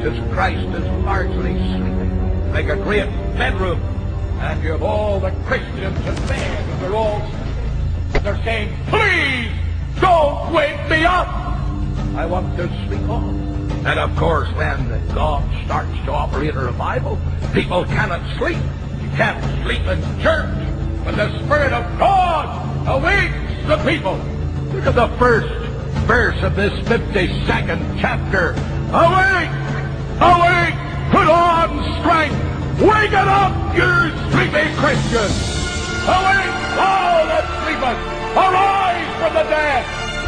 as Christ is largely sleeping. Make a great bedroom, and you have all the Christians in bed, and they're saying, please don't wake me up. I want to sleep on. And of course, when God starts to operate a revival, people cannot sleep. You can't sleep in church when the Spirit of God awakes the people. Look at the first verse of this 52nd chapter. Awake! Awake! Put on strength! Wake it up, you sleepy Christians! Awake, all that sleepeth! Arise from the dead!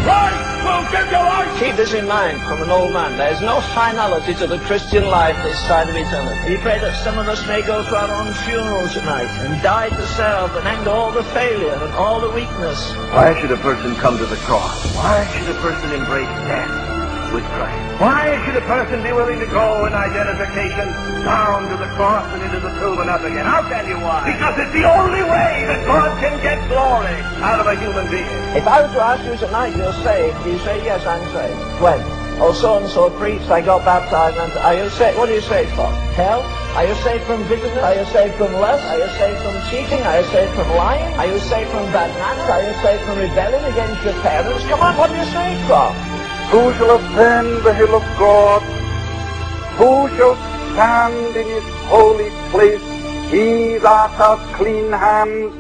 Christ will give you life! Keep this in mind from an old man. There is no finality to the Christian life this side of eternity. We pray that some of us may go to our own funeral tonight and die to self and end all the failure and all the weakness. Why should a person come to the cross? Why should a person embrace death with Christ? Why should a person be willing to go in identification down to the cross and into the tomb and up again? I'll tell you why. Because it's the only way that God can get glory out of a human being. If I were to ask you tonight, you're saved, you say, yes, I'm saved. When? Oh, so-and-so preached, I got baptized. And are you saved? What are you saved from? Hell? Are you saved from bitterness? Are you saved from lust? Are you saved from cheating? Are you saved from lying? Are you saved from bad manners? Are you saved from rebelling against your parents? Come on, what are you saved from? Who shall ascend the hill of God? Who shall stand in his holy place? He that hath clean hands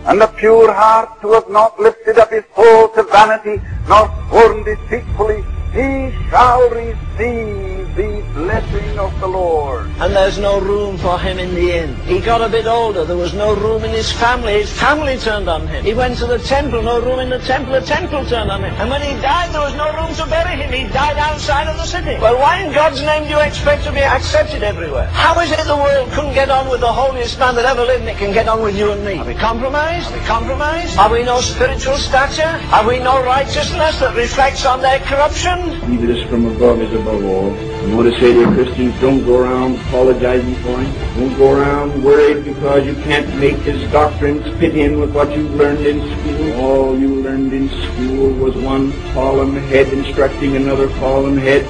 and a pure heart, who hath not lifted up his soul to vanity, nor sworn deceitfully, he shall receive the blessing of the Lord. And there's no room for him in the inn. He got a bit older, there was no room in his family. His family turned on him. He went to the temple, no room in the temple turned on him. And when he died, there was no room to bury him. He died outside of the city. Well, why in God's name do you expect to be accepted everywhere? How is it the world couldn't get on with the holiest man that ever lived, and it can get on with you and me? Are we compromised? Are we compromised? Are we no spiritual stature? Are we no righteousness that reflects on their corruption? He that is from above is above all. I want to say to Christians, don't go around apologizing for him. Don't go around worried because you can't make his doctrines fit in with what you've learned in school. All you learned in school was one fallen head instructing another fallen head.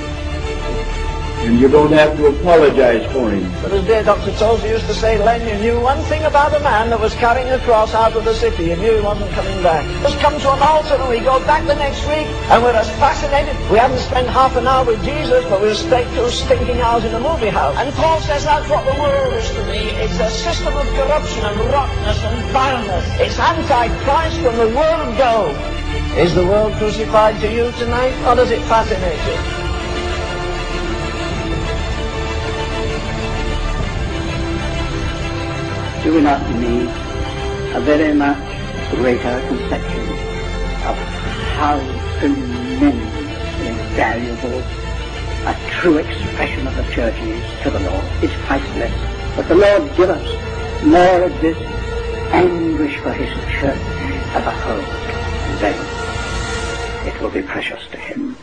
And you don't have to apologize for him. But as dear Dr. Tozer used to say, Len, you knew one thing about a man that was carrying a cross out of the city. You knew he wasn't coming back. Just come to an altar and we go back the next week and we're as fascinated. We haven't spent half an hour with Jesus, but we've spent 2 stinking hours in a movie house. And Paul says that's what the world is to me. It's a system of corruption and rottenness and barrenness. It's anti-Christ from the word go. Is the world crucified to you tonight, or does it fascinate you? Do we not need a very much greater conception of how tremendously valuable a true expression of the church is to the Lord? It's priceless. But the Lord give us more of this anguish for his church as a whole. Then it will be precious to him.